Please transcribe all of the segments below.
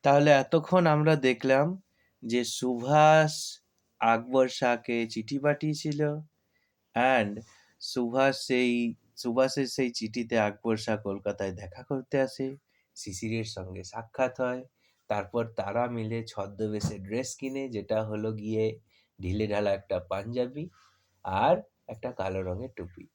তাহলে এতক্ষণ আমরা দেখলাম যে সুভাষ আকবর শাহকে চিঠি পাঠিয়েছিল, অ্যান্ড সুভাষের সেই চিঠিতে আকবর শাহ কলকাতায় দেখা করতে আসে, শিশিরের সঙ্গে সাক্ষাৎ হয়, তারপর তারা মিলে ছদ্মবেশে ড্রেস কিনে, যেটা হলো গিয়ে ঢিলেঢালা একটা পাঞ্জাবি আর একটা কালো রঙের টুপি,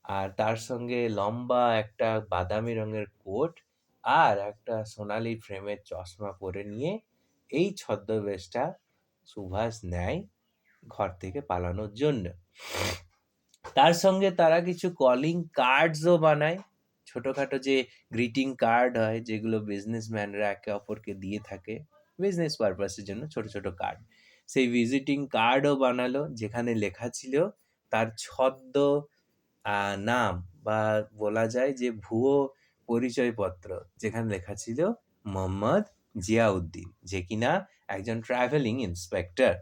আর তার সঙ্গে লম্বা একটা বাদামি রঙের কোট আর একটা সোনালী ফ্রেমের চশমা পরে নিয়ে এই ছদ্মবেশটা সুভাষ নেয় ঘর থেকে পালানোর জন্য। তার সঙ্গে তারা কিছু কলিং কার্ডসও বানায়, ছোটখাটো যে গ্রিটিং কার্ড হয় যেগুলো বিজনেসম্যানরা একে অপরকে দিয়ে থাকে বিজনেস পারপাসের জন্য, ছোট ছোট কার্ড, সেই ভিজিটিং কার্ডও বানালো যেখানে লেখা ছিল তার ছদ্ম নাম, বা বলা যায় যে ভুয়ো পরিচয়পত্র, যেখানে লেখা ছিল মোহাম্মদ জিয়াউদ্দিন, যে কিনা একজন ট্রাভেলিং ইন্সপেক্টর।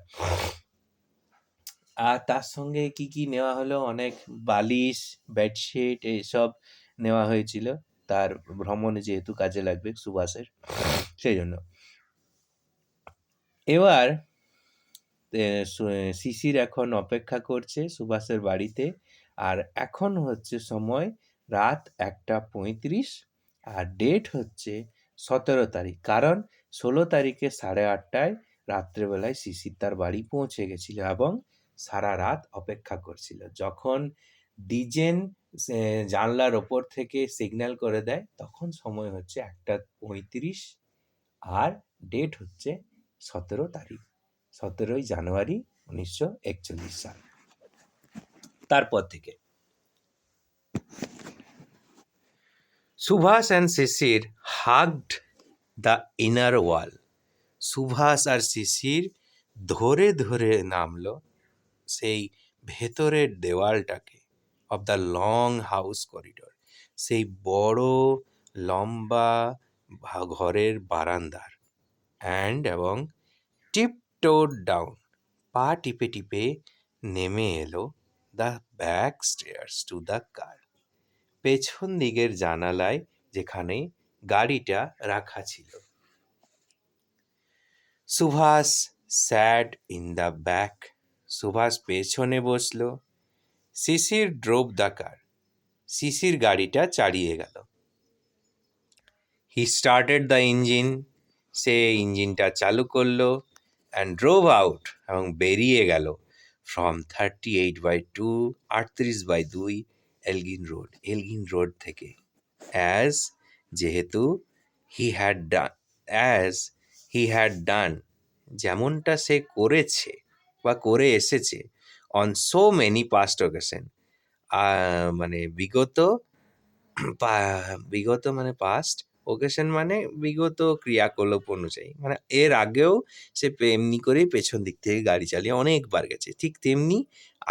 আর তার সঙ্গে কি কি নেওয়া হলো, অনেক বালিশ, বেডশিট এইসব নেওয়া হয়েছিল, তার ভ্রমণে যেহেতু কাজে লাগবে সুভাষের, সেই জন্য। এবার শিশির এখন অপেক্ষা করছে সুভাষের বাড়িতে, আর এখন হচ্ছে সময় রাত 1:35, আর ডেট হচ্ছে 17 তারিখ, কারণ 16 তারিখে 8:30 রাত্রেবেলায় শিশির তার বাড়ি পৌঁছে গেছিল এবং সারা রাত অপেক্ষা করছিল। যখন ডিজেন জানলার ওপর থেকে সিগন্যাল করে দেয় তখন সময় হচ্ছে 1:35, আর ডেট হচ্ছে 17 তারিখ, 17ই জানুয়ারি 1941 সাল। তারপর থেকে Subhas and Sisir hugged the inner wall. Subhas আর শিশির ধরে ধরে নামলো সেই ভেতরের দেওয়ালটাকে, of the long house corridor, সেই বড় লম্বা ঘরের বারান্দার, এবং টিপটোড ডাউন, পা টিপে টিপে নেমে এলো the back stairs to the car, পেছন দিকের জানালায় যেখানে গাড়িটা রাখা ছিল। Subhash sat in the back, Subhash পেছনে বসলো। শিশির ড্রোভ দ্য কার, শিশির গাড়িটা চালিয়ে গেল। হি স্টার্টেড দ্য ইঞ্জিন, সে ইঞ্জিনটা চালু করলো, অ্যান্ড ড্রোভ আউট, এবং বেরিয়ে গেল ফ্রম 38/2, 38/2 এলগিন রোড থেকে, অ্যাজ যেহেতু হি হ্যাড ডান, যেমনটা সে করেছে বা করে এসেছে, on so many past occasion, মানে বিগত মানে পাস্ট, ওকেশন মানে বিগত ক্রিয়াকলাপ অনুযায়ী, মানে এর আগেও সে এমনি করেই পেছন দিক থেকে গাড়ি চালিয়ে অনেকবার গেছে, ঠিক তেমনি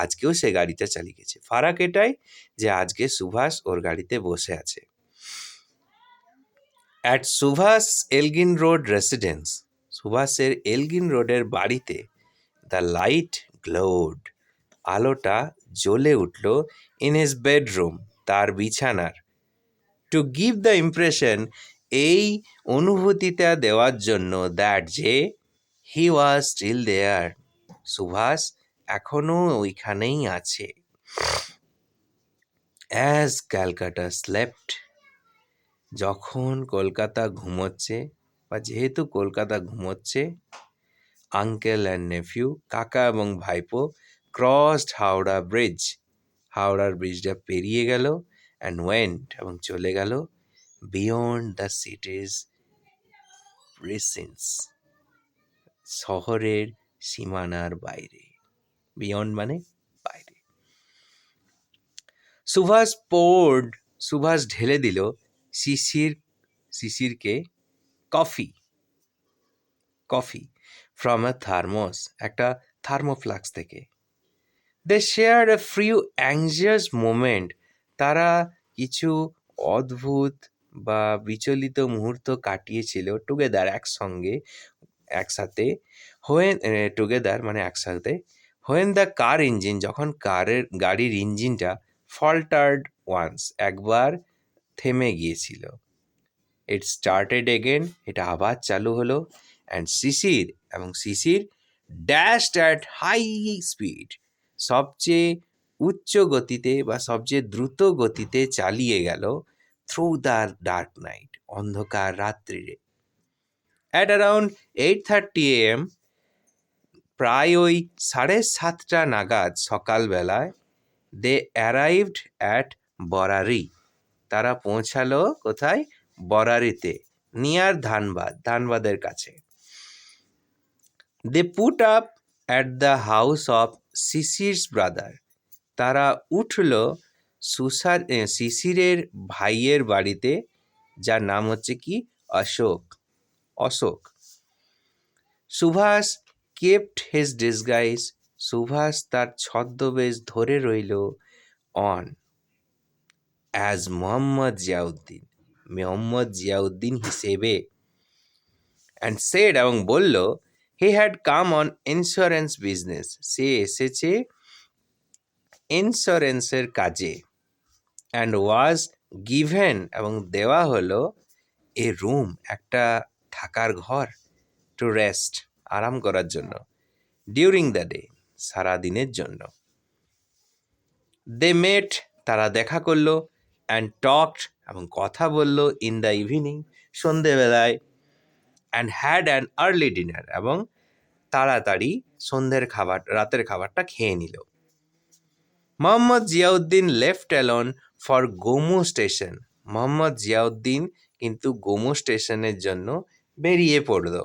আজকেও সে গাড়িটা চালিয়ে গেছে। ফারাক এটাই যে আজকে সুভাষ ওর গাড়িতে বসে আছে। At Subhas Elgin road residence, সুভাষের এলগিন রোডের বাড়িতে, দ্য লাইট গ্লোড, আলোটা জ্বলে উঠল, ইন হিজ বেডরুম, তার বিছানার, টু গিভ দ্য ইমপ্রেশন, এই অনুভূতিটা দেওয়ার জন্য, দ্যাট যে হি ওয়াজ স্টিল দেয়ার, সুভাষ এখনো ওইখানেই আছে। অ্যাজ ক্যালকাটা স্লেপ্ট, যখন কলকাতা ঘুমোচ্ছে, বা যেহেতু কলকাতা ঘুমোচ্ছে, আঙ্কেল অ্যান্ড নেফিউ, কাকা এবং ভাইপো, ক্রসড হাওড়া ব্রিজ, হাওড়ার ব্রিজটা পেরিয়ে গেল, অ্যান্ড ওয়েন্ট, এবং চলে গেল, বিয়ন্ড দ্য সিটিজ প্রিসিন্স, শহরের সীমানার বাইরে, বিয়ন্ড মানে বাইরে। সুভাষ ঢেলে দিল শিশিরকে কফি ফ্রম আ থার্মোস, একটা থার্মোফ্লাক্স থেকে। They share a few anxious moment, তারা কিছু অদ্ভুত বা বিচলিত মুহূর্ত কাটিয়েছিল টুগেদার, একসাথে, টুগেদার মানে একসাথে, হোয়েন দ্য কার ইঞ্জিন, যখন গাড়ির ইঞ্জিনটা ফল্টার্ড ওয়ান্স, একবার থেমে গিয়েছিল, ইট স্টার্টেড এগেন, এটা আবার চালু হলো। And Shishir dashed at high speed, সবচেয়ে উচ্চ গতিতে বা সবচেয়ে দ্রুত গতিতে চালিয়ে গেল থ্রু দ্য ডার্ক নাইট, অন্ধকার রাত্রিরে। অ্যাট অ্যারাউন্ড 8:30 AM, প্রায় ওই 7:30 নাগাদ সকালবেলায়, দে অ্যারাইভড অ্যাট বরারি, তারা পৌঁছালো কোথায়? বরারিতে, নিয়ার ধানবাদের কাছে। They put up at the house of Sisir's brother, তারা উঠল শিশিরের ভাইয়ের বাড়িতে, যার নাম হচ্ছে কি? Ashok. Subhas kept his disguise, Subhas তার ছদ্মবেশ ধরে রইল অন অ্যাজ মোহাম্মদ জিয়াউদ্দিন হিসেবে। অ্যান্ড সেড, এবং বলল, he had come on insurance business, সে এসেছে ইন্স্যুরেন্সের কাজে। অ্যান্ড ওয়াজ গিভেন, এবং দেওয়া হলো এ রুম, একটা থাকার ঘর, টু রেস্ট, আরাম করার জন্য, ডিউরিং দ্য ডে, সারাদিনের জন্য। দে মেট, তারা দেখা করলো, অ্যান্ড টকড, এবং কথা বলল, ইন দ্য ইভিনিং, সন্ধেবেলায়, and had an early dinner, এবং তাড়াতাড়ি রাতের খাবারটা খেয়ে নিল। Mohammad Ziauddin left alone for Gomoh station, Mohammad Ziauddin কিন্তু গোমো স্টেশনের জন্য বেরিয়ে পড়ল।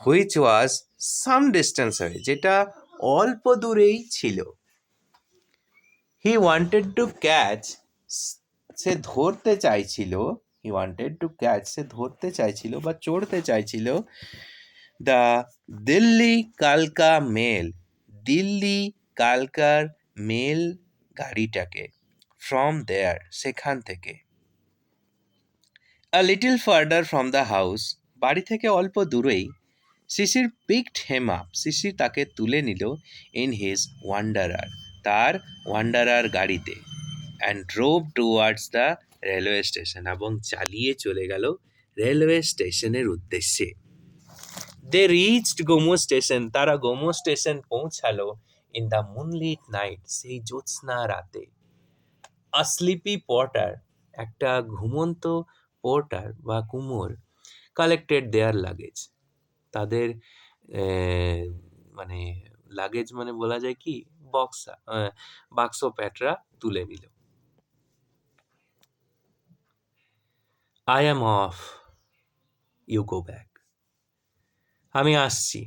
Which was some distance away, যেটা অল্প দূরেই ছিল। হি ওয়ান্টেড টু ক্যাচ, সে ধরতে চাইছিল বা চড়তে চাইছিল দ্য দিল্লি কালকা মেল, দিল্লি কালকার মেল গাড়িটাকে, ফ্রম দেয়ার, সেখান থেকে। A little further from the house, বাড়ি থেকে অল্প দূরেই। শিশির পিকড হেম আপ, শিশির তাকে তুলে নিল ইন হিজ ওয়ান্ডারার, তার ওয়ান্ডারার গাড়িতে। And drove towards the railway station, এবং চালিয়ে চলে গেল রেলওয়ে স্টেশনের উদ্দেশ্যে। দে রিচড গোমো স্টেশন, তারা গোমো স্টেশন পৌঁছালো ইন দ্য মুনলিট নাইট, সেই জ্যোৎস্না রাতে। আ স্লিপি পর্টার, একটা ঘুমন্ত পোর্টার বা কুমোর, কালেক্টেড দেয়ার লাগেজ, তাদের মানে লাগেজ মানে বলা যায় কি, বাক্স প্যাটরা তুলে নিল। I am off, you go back, আমি আসছি,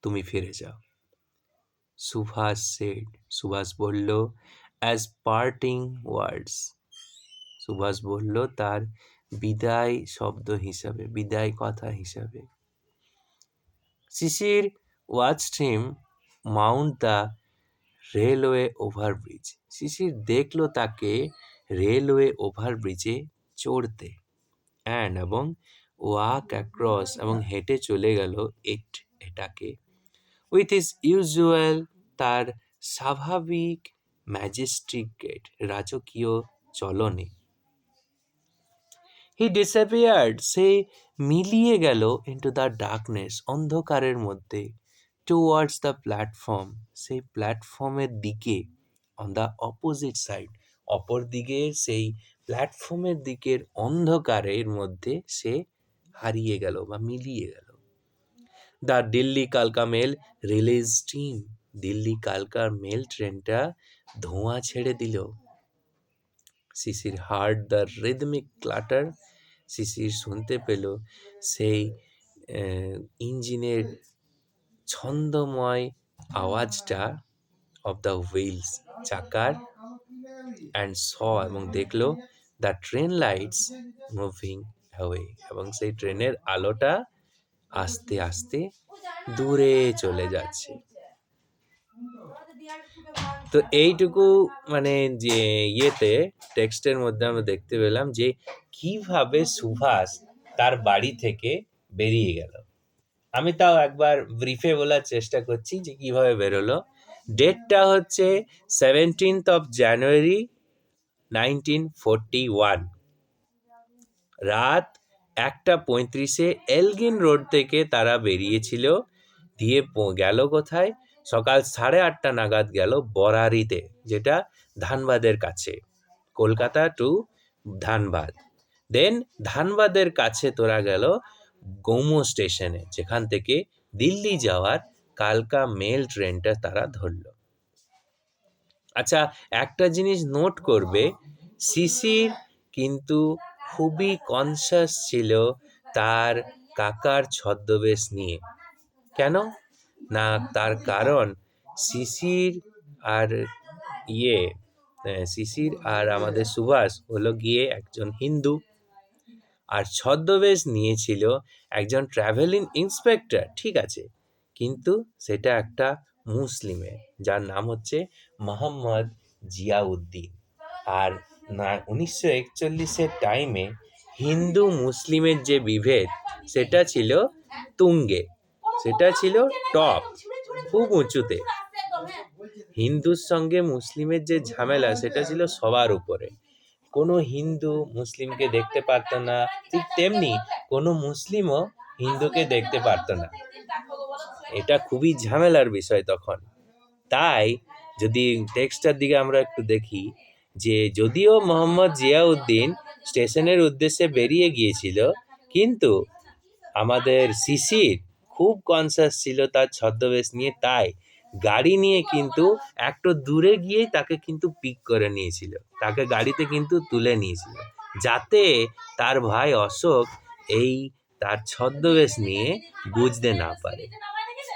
তুমি ফিরে যাও। সুভাষ বলল, অ্যাজ পার্টিং ওয়ার্ডস, সুভাষ বলল তার বিদায় শব্দ হিসাবে, বিদায় কথা হিসাবে। Sisir watched him mount the railway overbridge, Sisir দেখলো তাকে রেলওয়ে ওভারব্রিজে চড়তে। অ্যান্ড, এবং ওয়াক অ্যাক্রস, এবং হেঁটে চলে গেল এটাকে। উইথ হিজ ইউজুয়াল, তার স্বাভাবিক ম্যাজেস্টিক গেট, রাজকীয় চলনে। হি ডিসঅ্যাপিয়ার্ড, সে মিলিয়ে গেল ইন্টু দ্য ডার্কনেস, অন্ধকারের মধ্যে। টুয়ার্ডস দ্য প্ল্যাটফর্ম, সেই প্ল্যাটফর্মের দিকে। অন দ্য অপোজিট সাইড, অপর দিকে সেই প্ল্যাটফর্মের দিকের অন্ধকারের মধ্যে সে হারিয়ে গেল বা মিলিয়ে গেল। দ্য দিল্লি কালকা মেল রিলিজ স্টিম, দিল্লি কালকার মেল ট্রেনটা ধোঁয়া ছেড়ে দিল। Sisir heard the rhythmic clatter, Sisir শুনতে পেল সেই ইঞ্জিনের ছন্দময় আওয়াজটা, অফ দ্য হুইলস, চাকার। অ্যান্ড স, এবং দেখলো the train lights moving away, এবং সেই ট্রেনের আলোটা আস্তে আস্তে দূরে চলে যাচ্ছে। তো এইটুকু মানে যে টেক্সটের মধ্যে আমরা দেখতে পেলাম যে কিভাবে সুভাষ তার বাড়ি থেকে বেরিয়ে গেল। আমি তাও একবার ব্রিফে বলার চেষ্টা করছি যে কিভাবে বেরোলো। ডেটটা হচ্ছে 17th of January 1941, রাত 1:35-এ এলগিন রোড থেকে তারা বেরিয়েছিল, দিয়ে গেল কোথায়? সকাল 8:30 নাগাদ গেল বরারিতে, যেটা ধানবাদের কাছে, কলকাতা টু ধানবাদ। দেন ধানবাদের কাছে তোরা গেল গৌম স্টেশনে, যেখান থেকে দিল্লি যাওয়ার কালকা মেল ট্রেনটা তারা ধরল। আচ্ছা, একটা জিনিস নোট করবে, শিশির কিন্তু খুবই কনসাস ছিল তার কাকার ছদ্মবেশ নিয়ে। কেন না, তার কারণ শিশির আর ইয়ে শিশির আর আমাদের সুভাষ হলো গিয়ে একজন হিন্দু, আর ছদ্মবেশ নিয়েছিল একজন ট্রাভেলিং ইন্সপেক্টর, ঠিক আছে, কিন্তু সেটা একটা মুসলিমের, যার নাম হচ্ছে মোহাম্মদ জিয়াউদ্দিন। আর 1941-এর টাইমে হিন্দু মুসলিমের যে বিভেদ, সেটা ছিল তুঙ্গে, সেটা ছিল টপ, খুব উঁচুতে। হিন্দুর সঙ্গে মুসলিমের যে ঝামেলা, সেটা ছিল সবার উপরে। কোনো হিন্দু মুসলিমকে দেখতে পারত না, ঠিক তেমনি কোনো মুসলিমও হিন্দুকে দেখতে পারত না। এটা খুবই ঝামেলার বিষয় তখন। তাই যদি টেক্সটার দিকে আমরা একটু দেখি, যে যদিও মোহাম্মদ জিয়াউদ্দিন স্টেশনের উদ্দেশ্যে বেরিয়ে গিয়েছিল, কিন্তু আমাদের শিশির খুব কনসাস ছিল তার ছদ্মবেশ নিয়ে, তাই গাড়ি নিয়ে কিন্তু একটু দূরে গিয়ে তাকে কিন্তু পিক করে নিয়েছিল, তাকে গাড়িতে কিন্তু তুলে নিয়েছিল, যাতে তার ভাই অশোক এই তার ছদ্মবেশ নিয়ে বুঝতে না পারে।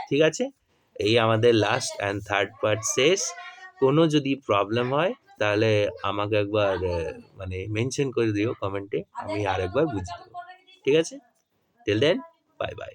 ঠিক আছে, এই আমাদের লাস্ট অ্যান্ড থার্ড পার্ট শেষ। কোনো যদি প্রবলেম হয় তাহলে আমাকে একবার মানে মেনশন করে দিও কমেন্টে, আমি আরেকবার বুঝিয়ে দেবো। ঠিক আছে, টিল দেন, বাই বাই।